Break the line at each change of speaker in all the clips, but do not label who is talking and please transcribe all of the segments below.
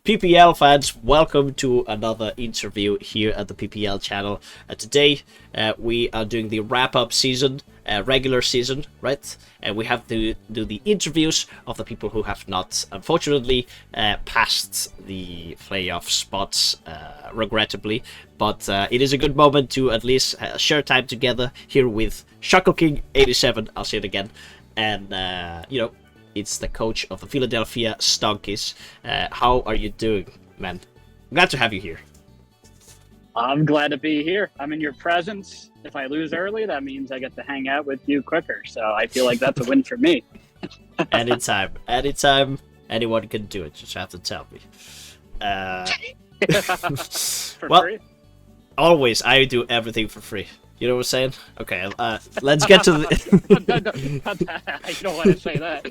PPL fans, welcome to another interview here at the PPL channel. Today we are doing the wrap-up season, regular season, right? And we have to do the interviews of the people who have not, unfortunately, passed the playoff spots, regrettably. But it is a good moment to at least share time together here with Shuckleking 87. I'll say it again, and it's the coach of the Philadelphia Stonkies. How are you doing, man? Glad to have you here.
I'm glad to be here. I'm in your presence. If I lose early, that means I get to hang out with you quicker. So I feel like that's a win for me.
Anytime, anyone can do it. Just have to tell me.
For
well,
free?
Always, I do everything for free. You know what I'm saying? Okay, let's get to the...
I don't want to say that.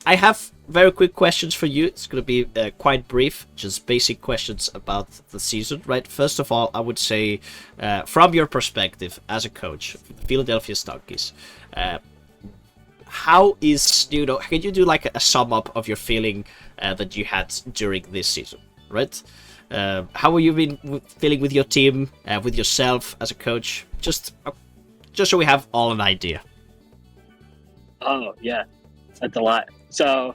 I have very quick questions for you. It's going to be quite brief, just basic questions about the season, right? First of all, I would say, from your perspective as a coach, Philadelphia Stonkies, how is, can you do like a sum up of your feeling that you had during this season, right? How have you been feeling with your team, with yourself as a coach? Just so we have all an idea.
Oh, yeah. That's a lot. So,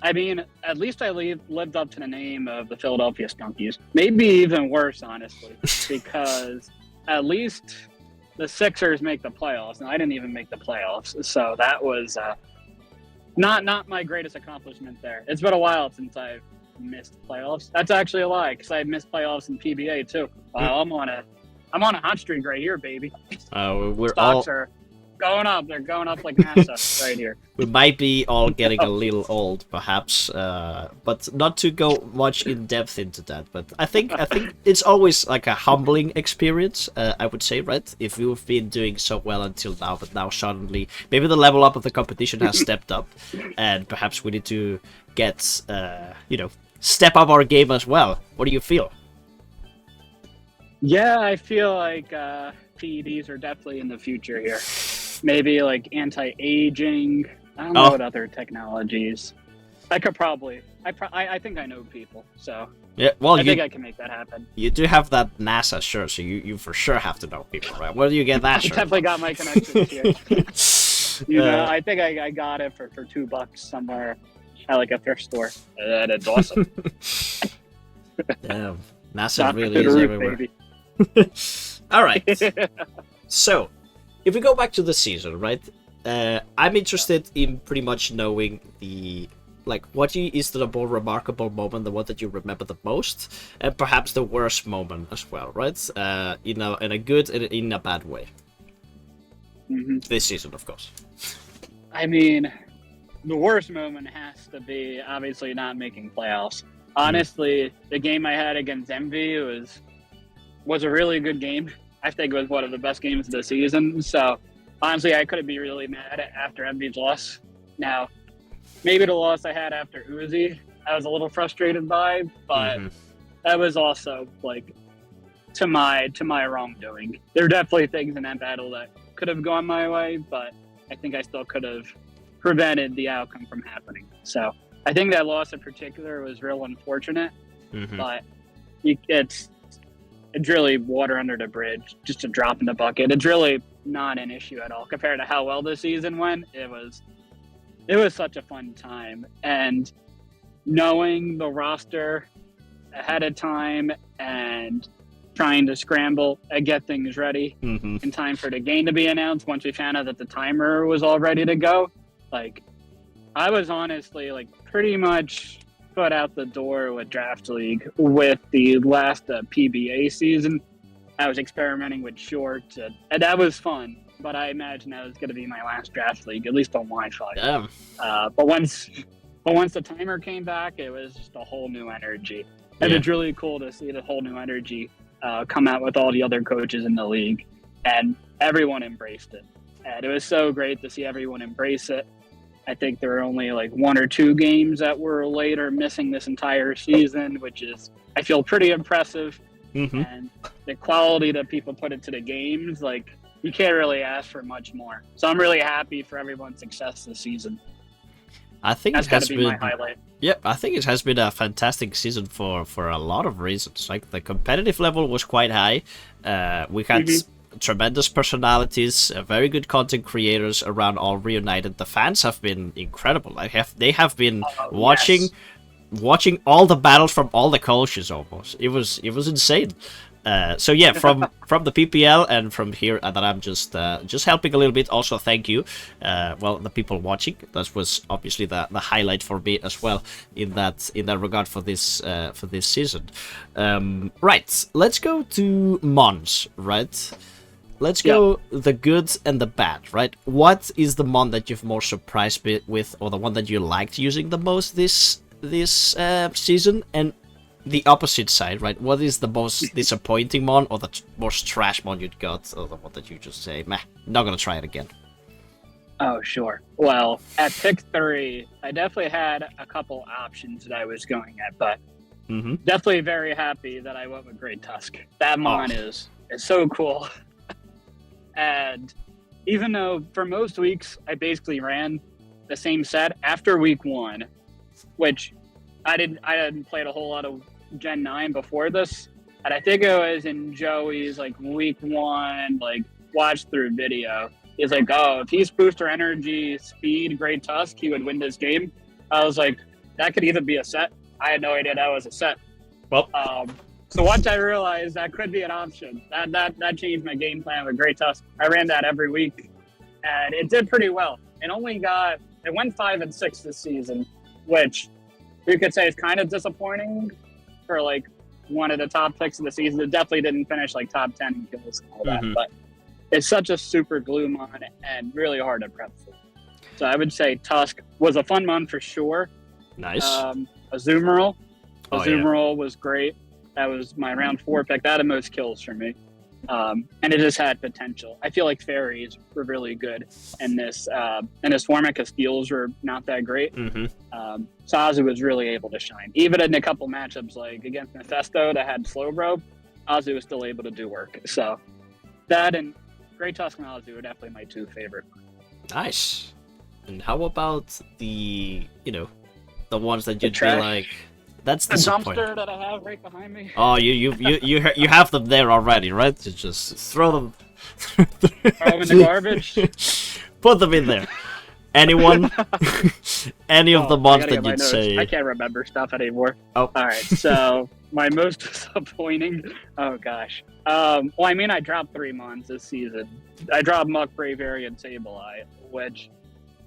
I mean, at least I lived up to the name of the Philadelphia Stonkies. Maybe even worse, honestly, because at least the Sixers make the playoffs, and I didn't even make the playoffs. So that was not my greatest accomplishment there. It's been a while since I've missed playoffs. That's actually a lie, because I missed playoffs in PBA too. I'm on a hot streak right here, baby. Stocks are going up. They're going up like NASA right here.
We might be all getting a little old, perhaps, but not to go much in depth into that. But I think it's always like a humbling experience. I would say, right? If you've been doing so well until now, but now suddenly maybe the level up of the competition has stepped up, and perhaps we need to get step up our game as well. What do you feel?
Yeah, I feel like PEDs are definitely in the future here. Maybe like anti-aging. I don't know what other technologies. I could probably. I think I know people, so
yeah. Well,
I think I can make that happen.
You do have that NASA shirt, so you for sure have to know people, right? Where do you get that shirt?
I definitely got my connections here. I think I got it for $2 somewhere at like a thrift store. That's awesome.
Damn, NASA really is everywhere. All right. So, if we go back to the season, right? I'm interested in pretty much knowing what is the more remarkable moment, the one that you remember the most, and perhaps the worst moment as well, right? In a good and in a bad way.
Mm-hmm.
This season, of course.
I mean, the worst moment has to be obviously not making playoffs. Honestly, the game I had against Envy was a really good game. I think it was one of the best games of the season. So, honestly, I couldn't be really mad after Envy's loss. Now, maybe the loss I had after Uzi, I was a little frustrated by, but that was also to my wrongdoing. There are definitely things in that battle that could have gone my way, but I think I still could have prevented the outcome from happening. So, I think that loss in particular was real unfortunate, but it's really water under the bridge, just a drop in the bucket. It's really not an issue at all compared to how well the season went. It was such a fun time, and knowing the roster ahead of time and trying to scramble and get things ready in time for the game to be announced. Once we found out that the timer was all ready to go, I was honestly pretty much foot out the door with Draft League. With the last PBA season, I was experimenting with shorts, and that was fun. But I imagine that was going to be my last Draft League, at least on Wi-Fi.
Damn.
But once the timer came back, it was just a whole new energy, and it's really cool to see the whole new energy come out with all the other coaches in the league, and everyone embraced it. And it was so great to see everyone embrace it. I think there were only 1 or 2 games that were late or missing this entire season, which is, I feel, pretty impressive. And the quality that people put into the games, you can't really ask for much more. So I'm really happy for everyone's success this season.
I think
That's
it
got
has
to be my
been.
highlight.
Yep, I think it has been a fantastic season for a lot of reasons. Like the competitive level was quite high. We had tremendous personalities, very good content creators around all reunited. The fans have been incredible. They have been watching
Yes.
watching all the battles from all the cultures almost. It was insane. So yeah, from the PPL and from here that I'm just helping a little bit. Also, thank you, well, the people watching. That was obviously the highlight for me as well in that regard for this season. Right, let's go to Mons. Right, let's go the good and the bad. Right, what is the Mon that you've more surprised with, or the one that you liked using the most this season, and the opposite side, right? What is the most disappointing mon, or the most trash mon you'd got, or the one that you just say, meh, not gonna try it again?
Oh, sure. Well, at pick 3, I definitely had a couple options that I was going at, but definitely very happy that I went with Great Tusk. That mon is so cool. And even though for most weeks I basically ran the same set after week 1, which I hadn't played a whole lot of Gen 9 before this, and I think it was in Joey's like week 1 like watch through video. He's like, oh, if he's booster energy speed Great Tusk, he would win this game. I was like, that could even be a set. I had no idea that was a set.
Well,
so once I realized that could be an option, that changed my game plan with Great Tusk. I ran that every week, and it did pretty well. It went 5 and 6 this season, which you could say is kind of disappointing for like one of the top picks of the season. It definitely didn't finish like top 10 in kills and all that, but it's such a super glue mon and really hard to prep for. So I would say Tusk was a fun mon for sure.
Nice.
Azumarill was great. That was my round 4 pick. That had most kills for me. And it just had potential. I feel like fairies were really good in this format because steals were not that great. So Azu was really able to shine. Even in a couple matchups like against Mephisto that had slow bro, Azu was still able to do work. So that and Great Tusk and Azu are definitely my 2 favorite.
Nice. And how about the ones that you'd be like, that's
the dumpster that I have right behind me?
Oh, you have them there already, right? You just throw them.
Throw them in the garbage.
Put them in there. Anyone? Any of the mons that you'd say?
I can't remember stuff anymore.
Oh.
All right. So my most disappointing. Oh gosh. Well, I mean, I dropped 3 mons this season. I dropped Muck, Bravery, and Sableye, which,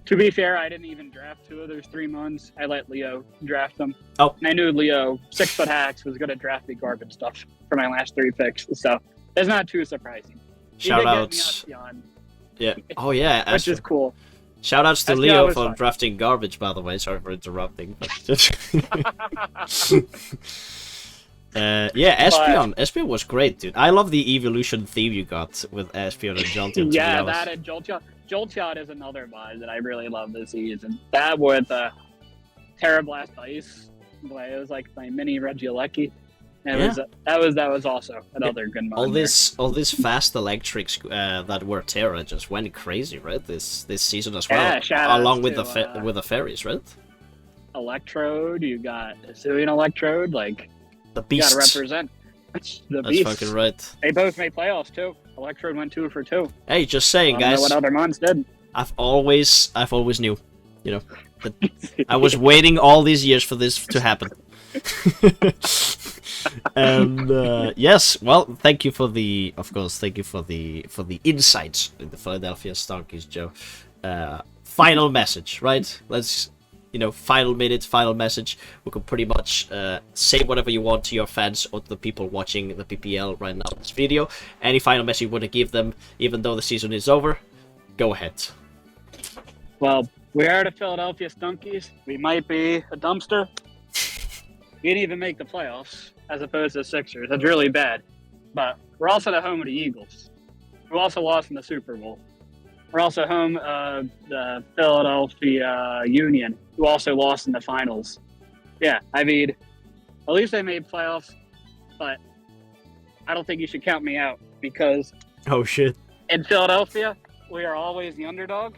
to be fair, I didn't even draft 2 of those 3 mons. I let Leo draft them.
Oh.
And I knew Leo, 6-foot hacks, was going to draft me garbage stuff for my last 3 picks. So it's not too surprising.
Shout outs. Yeah. Oh yeah.
Which is cool.
Shout outs to Leo for drafting garbage, by the way. Sorry for interrupting. Yeah, Espeon was great, dude. I love the evolution theme you got with Espeon and Jolteon.
Yeah, that and Jolteon. Jolteon is another mod that I really love this season. That with Terra Blast Ice, boy, it was like my mini Regieleki. That was also another good mod.
All these fast electrics that were Terra just went crazy, right? This season as well.
Yeah,
along with the fairies, right?
Electrode, you got Hisuian Electrode, like
the beasts.
You gotta represent the
That's
beasts.
fucking right.
They both made playoffs too. Electrode went 2 for 2.
Hey, just saying, guys.
I don't know what other mons did.
I've always knew, that I was waiting all these years for this to happen. And yes, well, thank you for the insights in the Philadelphia Stonkies, Joe. Final message, right? Let's, final minute, final message. We can pretty much say whatever you want to your fans or to the people watching the PPL right now in this video. Any final message you want to give them, even though the season is over, go ahead.
Well, we are the Philadelphia Stonkies. We might be a dumpster. We didn't even make the playoffs, as opposed to the Sixers. That's really bad. But we're also the home of the Eagles, who also lost in the Super Bowl. We're also home of the Philadelphia Union, who also lost in the finals. Yeah, I mean, at least they made playoffs, but I don't think you should count me out because
oh shit,
in Philadelphia, we are always the underdog.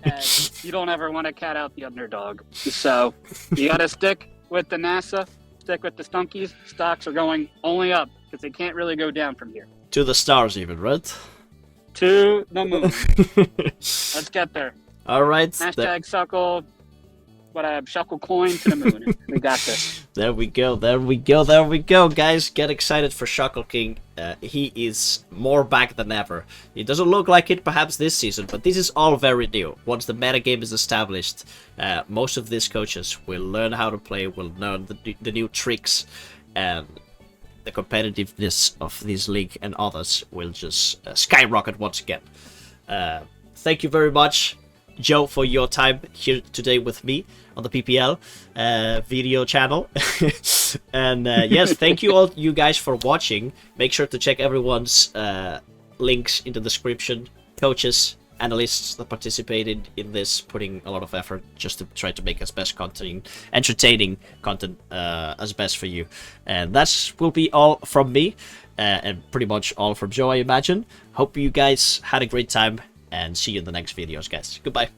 And you don't ever want to cat out the underdog. So you got to stick with the NASA, stick with the Stunkies. Stocks are going only up because they can't really go down from here.
To the stars even, right?
To the moon. Let's get there.
All right.
Hashtag Shuckle. Shuckle coin to the moon. We got this.
There we go, there we go, there we go, guys. Get excited for Shuckleking. He is more back than ever. It doesn't look like it perhaps this season, but this is all very new. Once the metagame is established, most of these coaches will learn how to play, will learn the new tricks, and the competitiveness of this league and others will just skyrocket once again. Thank you very much, Joe, for your time here today with me on the PPL video channel. And yes, thank you all you guys for watching. Make sure to check everyone's links in the description. Coaches, analysts that participated in this, putting a lot of effort just to try to make as best content, entertaining content as best for you. And that will be all from me, and pretty much all from Joe, I imagine. Hope you guys had a great time, and see you in the next videos, guys. Goodbye.